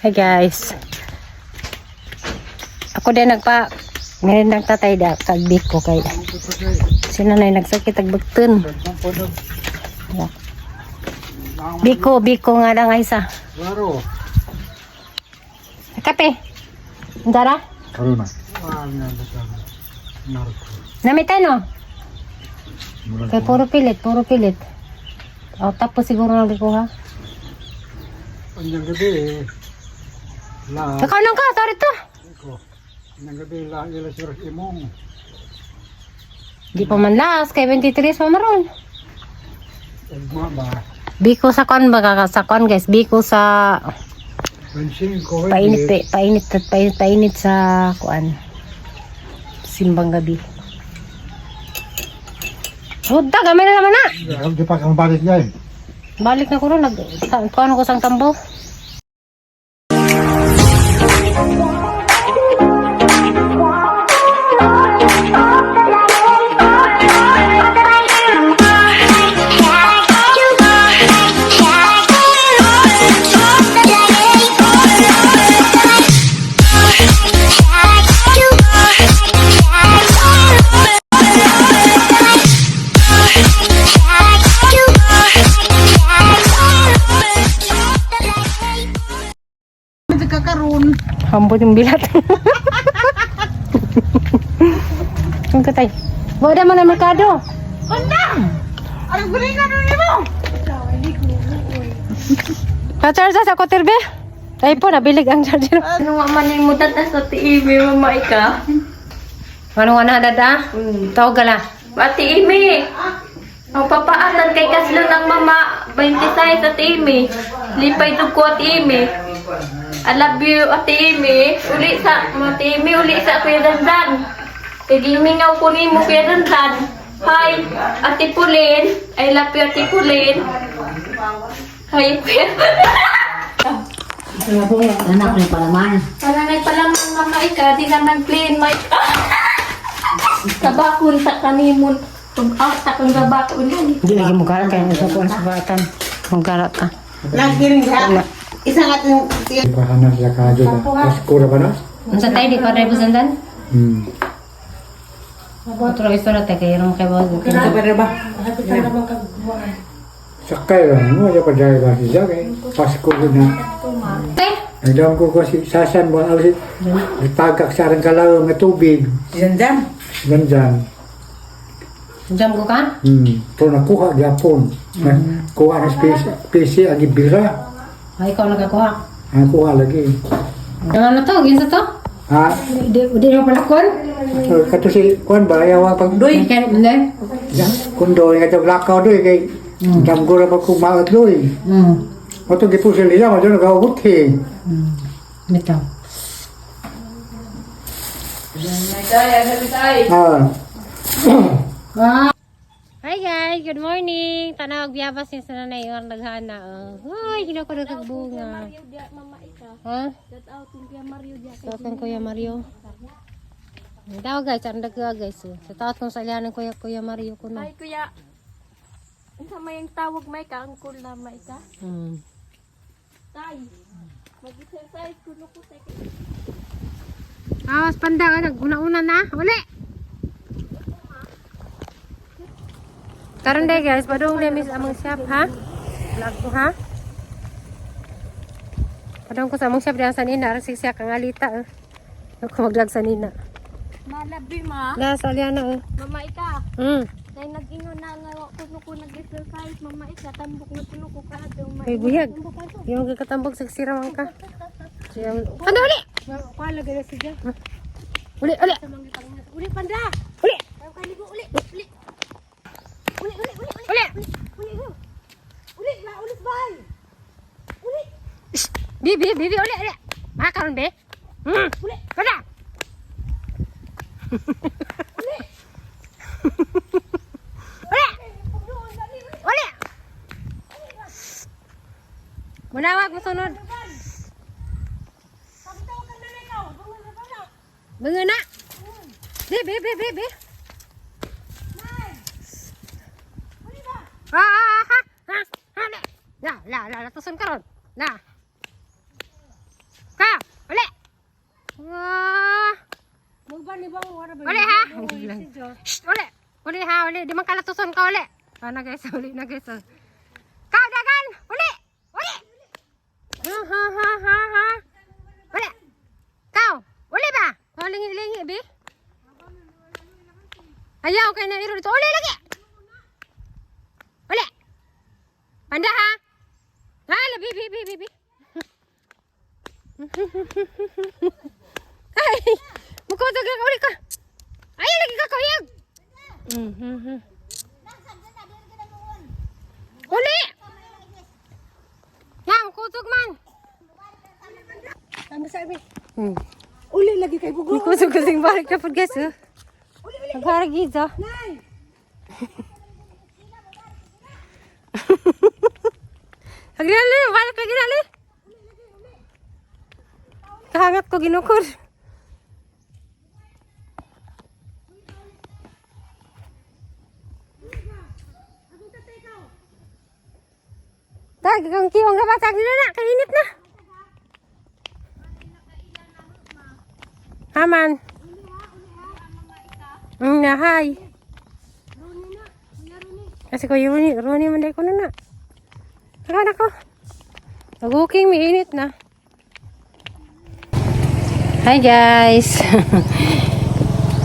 Hi guys. Ako din ngayon nagtatay da kagbik ko kay sila na nagsakit agbagtun. Biko nga lang isa. Claro. Kape. Ndara? Karuna. Namitay no? Kay puro pilit. Tapos siguro na ha. Anyang gabi Kakanang ka, tari to. anyang gabi ilas oras imong. Di pa man last, kay 23 pa maron. Ugma ba? Biko sa kon guys. Biko sa Bensin ko painit sa kuan. Simbang gabi. Huwag gamay na naman na. Di pa kang balik niya eh. Balik na ko ron, kuan ko sang tambo. Hambot yung bilat. Ang katay. Wala mo na merkado. Undang! Anong gulingan nun mo? Pa-charge sa koter be? Ay po, nabilig ang charger. Ano nga manin mo dada sa TV, mama ika? Ano nga na, dada? Tawag ka na. Ati Imi! Ang papaatan kay kaslo ng mama, 26 Ati Imi. Lipay dug ko Ati Imi. I love you Ati Imi. Uli sa Kuya Dandan. Igimingaw ko ni mo Kuya Dandan. Hi, Ati Pulin. I love you Ati Pulin. Hi, Kuya. Anak ni palaman. Palanay palang mama ika, di na nag-clean my tabakon sa kanimon. Pag-out kang gabakon yan. Hindi lagi mo karat kaya sa kuan sa batan. Mong karat ka. Nagkiring ka. Isang ating Pahanas sa kadyo na. Paskura ba na? Ang sa tayo, di pa rin busandan? Hmm. Otro istora tayo kaya yung kay Boss. Kapere ba? Sakay lang mo. Yung padaya ba si Jack eh. Paskura na. Okay? Nagdawang ko si Sasan mo. Alit. Itagak sa arang kalawang na tubig. Jam. Ganyan. Jam ko ka? Pero nakuha gyapon. Kuha na PC ang ibira. Ay, ikaw nakakuha. Nakuha lagi. Ang ano to? Ginsa to? Ha? Di mo pala kun? Kato si Kuan ba? Ayaw pag Doy. Kaya hindi? kundo nga daw lakaw doy kay damgura pa kumaot doy. Oto gipusil nila mo doon nagawuti. Bitaw. Hi guys, good morning. Tanawag biyabas niya sa nanay yung naghana. Uy, hindi ko nagkagbunga. Ha? Shout out Kuya Mario. Daw guys, ang daga guys. Sa taot kong salihan ng Kuya Mario ko na. Ay kuya, sa may tawag may ka, ang cool na may ka. Tay, mag-exercise kuno ko tay. Awas panda ka, nag-una-una na. Uli! Karon day guys, padung demis among shop ha. Vlog ko ha. Padung ko sa among shop diyan sa nina, ara siya kang alita. Ako mag-vlog sa nina. Malabi ma. La saliana Mama ika. Kay nag-ingon na nga kuno ko nag-exercise mama ika tambok na kuno ko kada. Ay buyag. Yung kakatambog sa siramang ka. Panda uli! Pala gaya siya. Uli! Uli panda. Uli! Kaligo uli. Uli. Uli! Uli na ulit bay. Uli. Bibi, uli! Makaroon be? Uli. Kada! Uli. Uli! Manawag, masunod. Bunga na! Bibi! Ha! La, tusun karon. La. Shh, uli. Uli ha, uli. Di man kalatuson ka, uli. Na guys, uli na guys. Kau dagan, uli. Uli. Ha. Uli. Kau, uli ba? Kau lingi-lingi, bi? Ayaw, kaya na iro dito. Uli lagi. Uli. Panda ha. Hala, bi. Ay, mukha ka uli ka. Ayaw lagi ka kuyag. Uli. Ngam, kutok man. Ang sabi. Hmm. Uli lagi kay bugo. Kusog kasing balik na pod guys. Nagharagi sa. Aginali, balik lagi nali. Kahangat ko ginukod. Tag, kang kiwang na batag nila na. Kainit na. Haman. Nahay. Kasi ko Roni man ko na na. Nakan ako. Nag-cooking, may init na. Hi guys.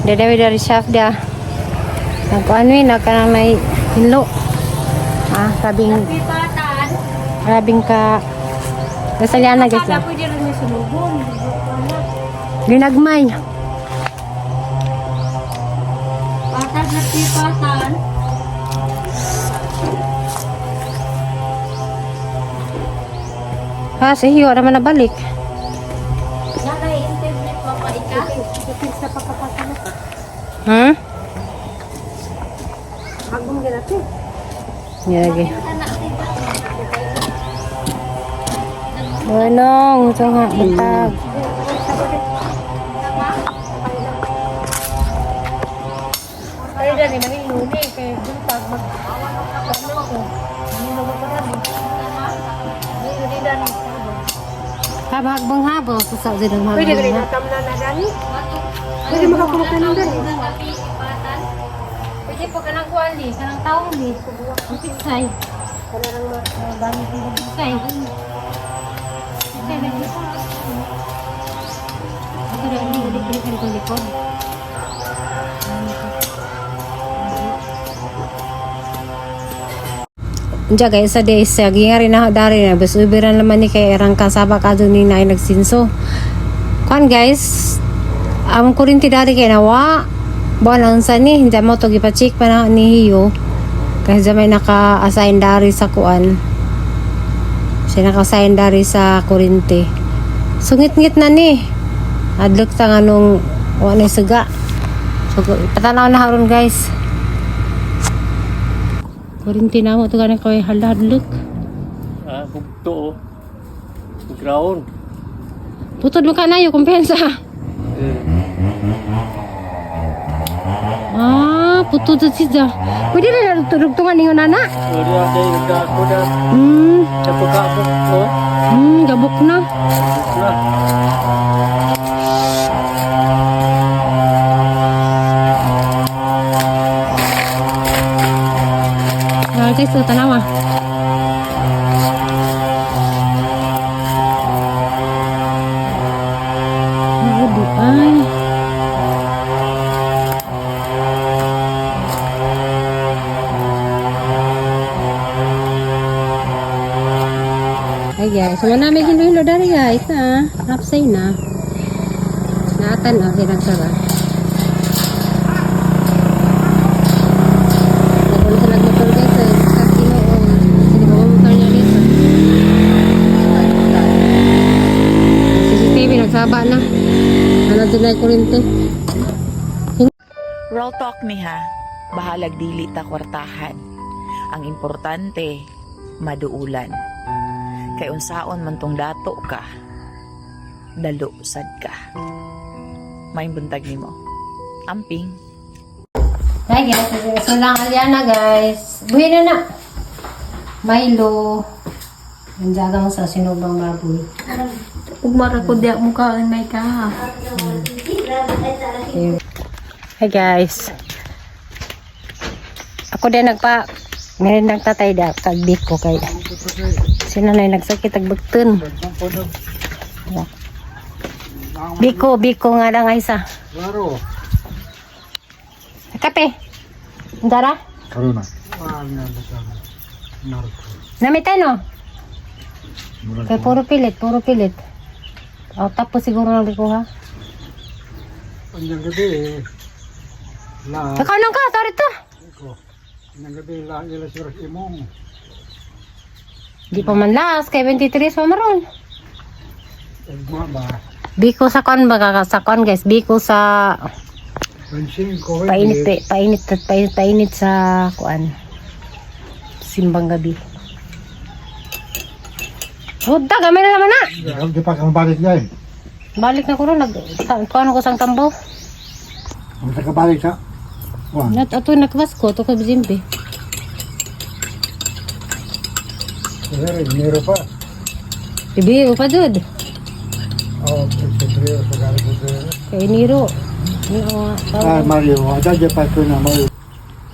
Dadawi dari Shafda. Nagkuanwi, nagkanang may hinlo. Rabing ka. Nasalyana guys na. Ginagmay. Patas na pipatan. Si Hiyo naman nabalik. Naka-internet pa pa ika. Ha? Agong ganati. Yagi. Bonong, ito nga, batag. Ay dali man iluni kay dun pag ano ko. Ano mo ko dali. Dili dali. Habang habang, susa din ang Pwede rin habang. natamna na dali. Pwede makakulog ka ng dali. Pwede po ka ng kuwan di, ka ng taong di. Ang piksay. Kanang Dami din ang piksay. Piksay na dito. Ito rin, hindi ko likod. Diya guys, sa days, gingarin na dari na. Bas ubiran naman ni kay erang kasaba ka doon ni na nagsinso. Kuan guys, among kurinti dari kay nawa. Buwan lang sa ni, hindi mo to gipachik pa na ni Hiyo. Kasi may naka-assign dari sa kuan. Siya naka-assign dari sa kurinti. Sungit-ngit na ni. Adlok ta nga nung wala suga. So, patanaw na haron guys. Kurinti na mo ito ganun ko halad-look. Bugto oh. Ground. Putod mo ka na yung kumpensa. Putod sa siya. Pwede na natutugtungan niyo nana. Sorry ada yang aku dah. Dapat aku oh. Gabok na. Nah. Guys, ito tanawa. Ay. Ay guys, wala may hilo-hilo dari guys ha. Rapsay na. Naatan o, hinagsara. Nagpunta sa nagmotor guys sa Casino o. Sige ba motor niya dito. CCTV nagsaba na. Ano din ay kurente. Real talk mi ha, bahalag dili ta kwartahan. Ang importante, maduulan. Kay unsaon man tong dato ka, dalo sad ka. May buntag nimo. Amping. Hi guys, so lang Aliana guys. Buhay na na. Milo. Nandiyaga mo sa sinubang baboy. Ugmara ko diya mukha ang may ka. Hi guys. Ako din nagpa meron ng tatay da kag Biko kay sinanay nagsakit ag bugtun. Biko nga lang ay isa. Klaro. Kape. Ndara? Karuna. Narko. Namitay no? Kay puro pilit. O tapos siguro na ha. Ang gabi la Ikaw nang ka, sorry to. ko. Ang gabi la ila sir imong. Di pa man last, kay 23 pa maron. Ugma ba? Biko sa kon baga sa kon guys, Biko sa Pansin ko painit sa kuan. Simbang gabi. Huwag gamay na naman na. Di pa kang balik niya eh. Balik na ko ron, kuan ko sang tambaw. Ang sa kabalik sa. Wah. Ato nakwas ko, to ko bizimbi. Sir, meron pa. Bibi, pa dud. Oh, siyempre sa galing ko. Kay Niro. Mario, ada je pa ko na Mario.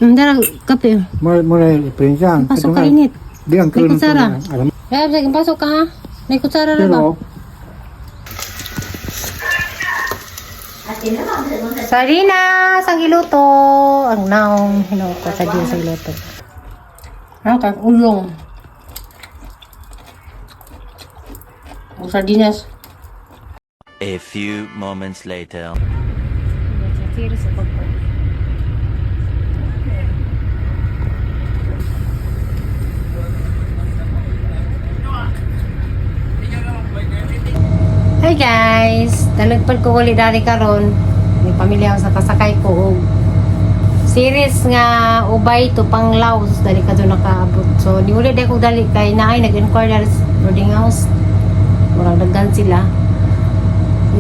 Dara, kape. Mulai perinsan. Pasok ka init. Biang May kutsara. Alam. Kaya, sige, pasok ka ha. May kutsara na ba? Pero Sarina, sang iluto. Ang naong hinuko sa Diyos sa iluto. Ang kag-ulong. Ang sardinas. A few moments later. Hi guys! Talagpad ko ulit dati karon. May pamilya ako sa kasakay ko. Series nga ubay to panglaw dali ka doon nakaabot. So di ulit ako dali kay naay nag-inquire sa boarding house. Murang daggan sila.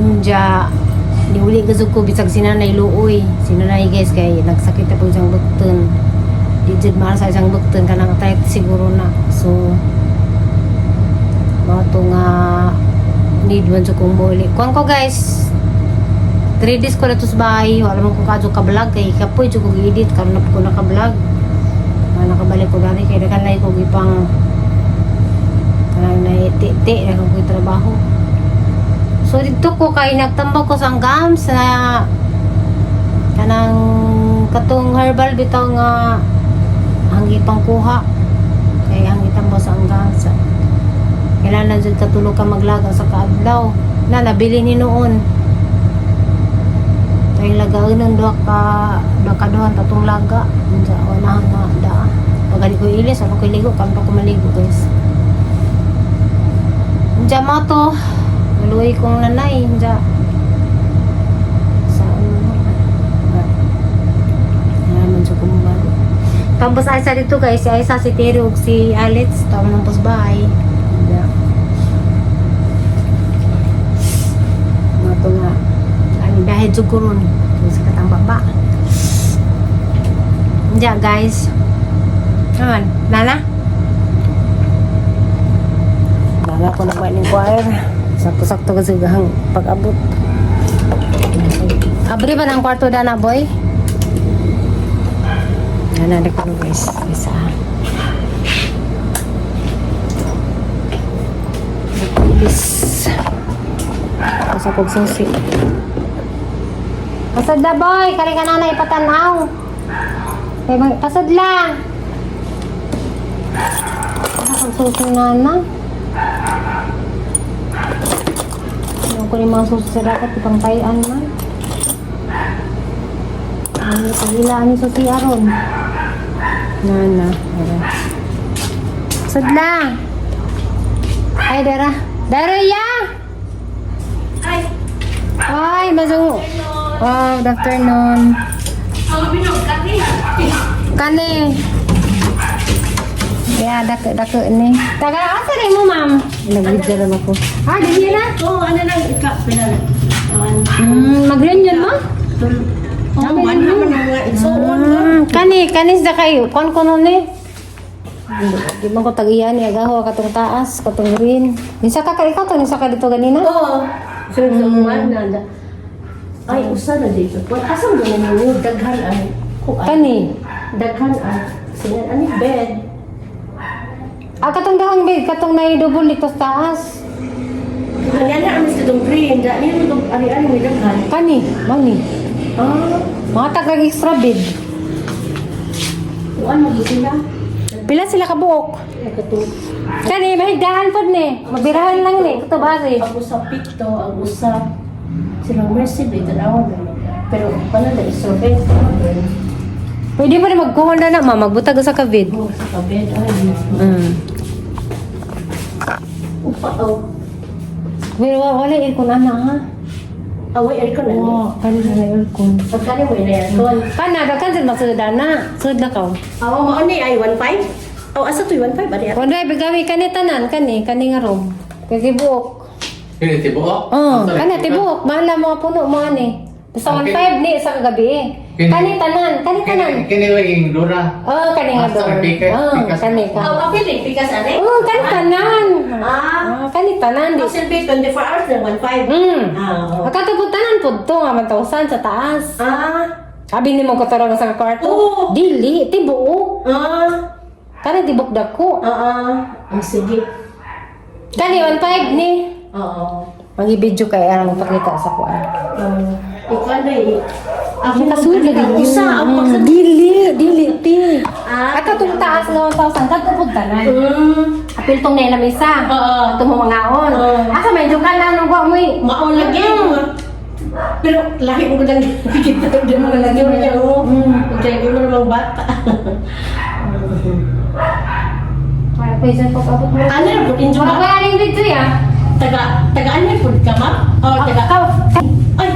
Inja di uli gazug ko bisag sinanay luoy. Sinanay guys kay nagsakit na po isang bukton. Di jud mahal sa isang bukton kanang type siguro na. So mga to nga need man sa kong muli. Kuhan ko guys 3 days ko na to sa bahay. Wala mo kung kadyo ka-vlog kay kapoy dyo kong i-edit karon na po ko naka-vlog. Nakabalik ko dati kay nakanay ko gipang kanang na-ti na kong trabaho. So dito ko kay nagtambak ko sa gams na kanang katong herbal bitaw nga hangi pang kuha kay hangi tambaw sa gams. Kailangan dyan katulog ka maglaga sa kaadlaw na nabili ni noon kaya lagaon ng doha kaduhan tatong laga sa unahan na da pag ko ilis ako ligo kami pa ko maligo guys dyan mo to maluwi kong nanay dyan sa naman sa kumabalo tapos ay sa dito guys si Aisa si Terry ug si Alex tawag ng pusbahay ito nga ani dahil juguron sa katang baba diyan guys naman nana baga ko nagmain ng choir sakto-sakto kasi gahang pag-abot abri ba ng kwarto na boy nana ko guys isa sa pagsusi. Pasad na boy, kali ka na ipatanaw. Pasad lang. Pagsusi na na. Ano ko rin mga susi sa dapat ipang tayan man. Ano pagilaan ni susi aron. Na. Pasad lang. Ay, Dara. Daraya! Ay, mazung. Wow, good afternoon. Kani. Ya, dako ni. Taga asa rin mo, ma'am? Nag-video lang ako. Dili na? Oo, ano lang, pinala. Mag-reunion mo? Oo, man naman ang mga igsoon. Kani sa kayo. Kon ni? Di man ko tag-iyan niya. Gaho katong taas, katong green. Nisa ka ikaw to, nisa ka dito ganina? Oo. Sunod sa mga nanda. Ay, usa na dito. Asam mo na niyo, daghan ay. Kani? Daghan ay. Sinan, ano yung bed? Katong dahang bed, katong na-double dito sa taas. Hangyan na, ano sa itong green. Dahil nito itong ari-ari may daghan. Kani, mani. Ah, Mga tagang extra bed. kung ano, sila. Pila sila kabuok. Kani, mahigdahan po ni. Mabirahan lang ni. Ito bari. Ang usa pito, ang usa silang mercy, dito na ako. Pero pala na isurvey. Pwede pa rin magkuhan na ma. Magbutag sa kabid. Oh, sa kabed, ay. Upa, oh. Pero wala aircon ana ha. Away, aircon na. Oo, kani na aircon. Pagkali mo ina aircon. Kana, dakan sa masud na. Sud na ka. Awa mo ani ay 1.5? Oh, asa to 1.5 ba diya? Wala bigawi kani tanan kani nga room. Kay buok. Kini tibuok? Oh, kana tibuok. Mahala mga puno mo ani. Basta 1.5 ni sa kagabi. Kani tanan. Kini lagi dura. Oh, kani nga Basta doon. pikas, Oh, pikas. kani ka. Awa pili pikas ani? Oh, kani tanan. Kani tanan di. Ang silbi 24 hours na 1.5. Ah. Akatubot tanan pud to nga 1,000 sa taas. Sabi ni mo ko tarong sa kwarto. Oo. Dili, tibuok. Kani tibok dako. Ang sige. Kani 1.5 ni. Oo. Mag-video kay arang pakita sa kuan. Ikaw na eh. Ako kasulod lagi. Usa, ang pagsa... Dili ti. Ah. Ato tong taas nga 1,000 kadto pud tanan. Apil tong nela misa. Oo. Ato mo mangaon. Oo. Asa medyo ka lang wa mo. Maon lagi. Pero lahi mo lang kita din mo lagi mo niya. Kaya mo namang bata. Para pwede ko abot mo. Ano yung enjoy Wala ka? pa ning video ya. Taga ano yung food ka ma? O taga... Ay!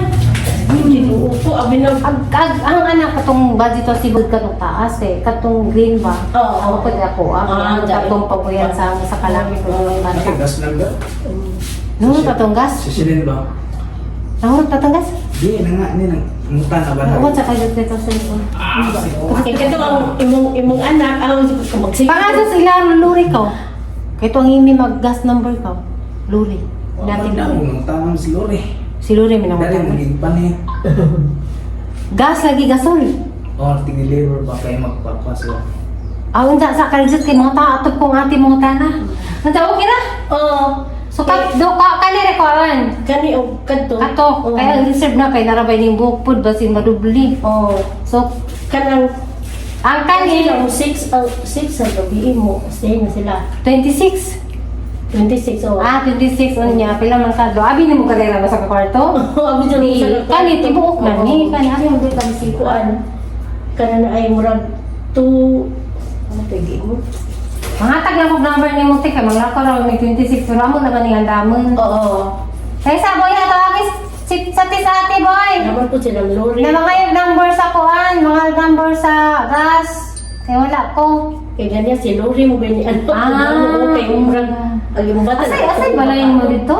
Hindi ko upo. Abi na... Ang anak katong budget to sibod katong taas eh. Katong green ba? Oo. Ako pud ako Ah, katong pabuyan sa kalami ko ng bata. Gas lang ba? No, katong gas. Sisilin ba? Nahurot katong gas. Di na nga, ni nang mutan na ba? Ako sa kayo dito sa cellphone. Ikaw ang imong anak. Ako ko magsigaw. Pangaso sila luri ko. Kay tuang imi mag-gas number ko. Luri. Natin Natin na, mutan si Lori. si Luri Dari minamutang. maging panit. Gas lagi gasol. O, tiniliver ba kayo magpapasok? Awon sa kaljut kay mga atop kong ati mga tana. Natawo kira? Oo. So do ka kanire ko awan. Kani o kanto. Kato, Oo. kaya ang reserve na kay narabay ning buhok pud basin madubli. Oo. So Kanang... ang Kanila kanil 6 sa gabi mo. Stay na sila. 26. 26 oh. 26 on niya pila man kadto. Abi ni mo kanila ba sa kwarto? Abi sa Ni sa kani tibuok na ni kani ari mo dito si kuan. Kana na ay murag 2 ano pegi mo? mga tag lang kog number ni mo tika mga ka ra may 26 pero amo naman ni andamon. Oo. Kay sa boy na tawagis sa ati boy. Naman po silang lori. Na mga yung number sa kuan, mga number sa gas. Kaya wala ko. Kaya ganyan si lori mo gani ano. Kay murag agi mo bata. Asay balayin mo dito?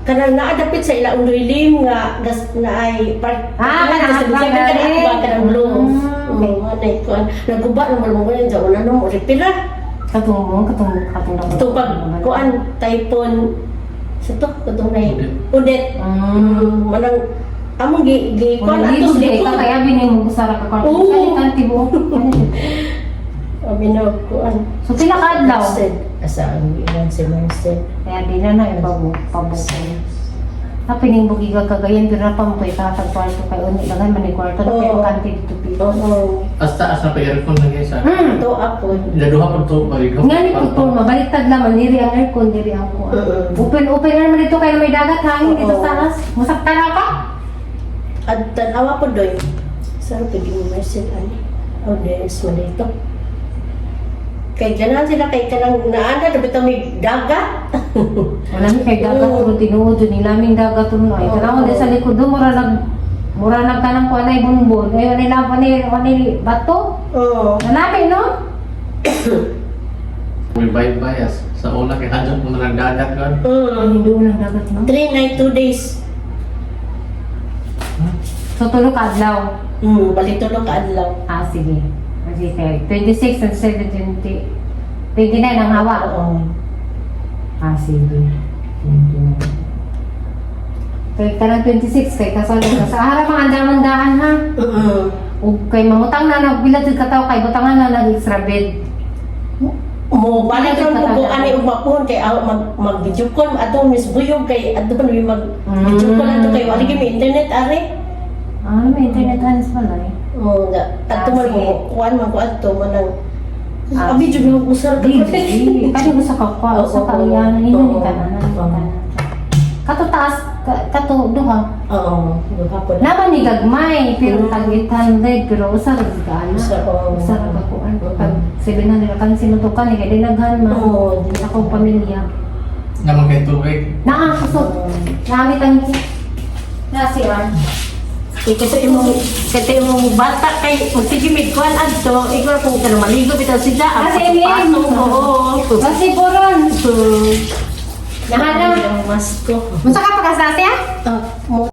Kanang naadapit sa ila undoilim nga gas na ay kanang sabi gani. ba kanang blue. Okay. Ano kuan naguba naman mo ganyan sa una no repila. Katong Ito pag kuan typhoon sa to katong na udet. Manang among gi kuan Kung atos hindi dito. ka kaya binin mo sa ka kwarto. Oo. Kaya tanti mo. Abi na kuan. So pila ka adlaw? Asa ang ilan si Marcel. Kaya di na yung pabuko. Napining bugi ka kagayan pero na pa mo kay katag kwarto kay uni langan man ni kwarto na Oo. kay kanti dito pila. Oo. Asa pa aircon lagi sa. Ito ako. Daduha pa to baligo. Nga ni po mabaliktad naman diri ang aircon diri ang kuan. Open naman dito kay may dagat hangin dito Oo. sa taas. Musaktan ka? At tanawa ko doy. Sarap pwede mo Marcel ani. Oh, des man dito. Kay ganan sila kay kanang naanda dapat may dagat. Wala mi kay dagat pero tinuod ni laming dagat tuno ay tanaw di sa likod do mura nag kanang kuan ay bunbon ay wala laban ni bato. Oo. Nanami no? May bias sa una kay hadjok mo na nagdagat kan. Ay hindi ulang dagat no. 3 night 2 days. So tulo ka adlaw. Balik tulog ka adlaw. Sige. Sige. 26 and 7, 29 ang hawa. Oo. Sige. 29. Kay kanang 26 kay kasal ka sa harap ang andamandaan ha. ug kay mangutang na nagbilad ka tawo kay butangan na nag extra bed. Mo balik ron mo ani ug mapuhon kay mag video call atong Miss Buyog kay adto pa mag video call ato kay wala gyud internet are. May internet hands pala eh. Oh, ato man mo kuan man ko ato man abi jud mo usar ka Kani mo sa kakwa, sa kaliyan, hindi ni kanan. Kato taas, kato duha. Oo, duha po. Naman ni gagmay, pero tag 800, pero usar gana. Usar ka kuan. Pag 700 kan sinutukan ni kay dinaghan man. Oo, Di ako pamilya. Naman kay tubig. Naa kusog. Namit ang nasiwan. Kaya imong bata kay sige midkuan adto, ikaw kung kano maligo bitaw sila. Kasi ini oo. Kasi poron. Nahana. Mas ko. Musa ka pagkasasya? Mo